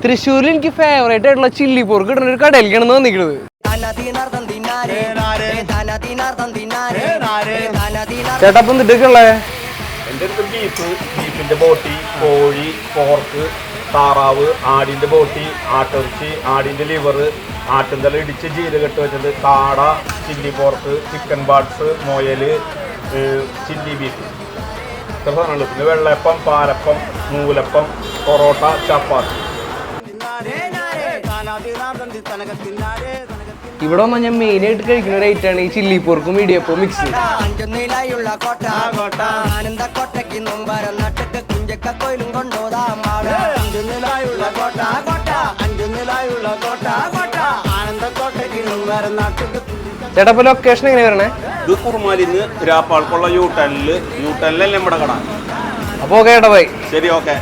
തൃശ്ശൂരിൽ എനിക്ക് ഫേവറേറ്റ് ആയിട്ടുള്ള ചില്ലി പോർക്ക് കിട്ടുന്ന ഒരു കടയിലേക്കാണ് വന്നിരിക്കുന്നത്. ചേട്ടാ അപ്പം എന്തിട്ടൊക്കെയുള്ളേ? എൻ്റെ അടുത്ത് ബീഫിൻ്റെ ബോട്ടി, കോഴി, പോർക്ക്, താറാവ്, ആടിൻ്റെ ബോട്ടി, ആട്ടിറച്ചി, ആടിൻ്റെ ലിവർ, ആട്ടിൻതല ഇടിച്ച് ജീരകട്ട് വെച്ചത്, കാട, ചില്ലി പോർക്ക്, ചിക്കൻ ബാട്സ്, മുയൽ, ചില്ലി ബീഫ്, ഇത്ര സാധനങ്ങൾ. പിന്നെ വെള്ളയപ്പം, പാലപ്പം, നൂലപ്പം, പൊറോട്ട, ചപ്പാത്തി. ഇവിടെ വന്നാൽ ഞാൻ മെയിനായിട്ട് കഴിക്കുന്ന ഒരു ഐറ്റാണ് ഈ ചില്ലി പോർക്കും ഇടിയപ്പവും മിക്സ്. ചേട്ടാ ഇപ്പൊ ലൊക്കേഷൻ എങ്ങനെ വരണേ? ഇത് കുറുമാലിന്ന് രാപ്പാൾക്കുള്ള യൂട്ടനിലല്ലേ നമ്മുടെ കട. അപ്പൊ ഓക്കെ ചേട്ടാ ബൈ. ശരി, ഓക്കെ.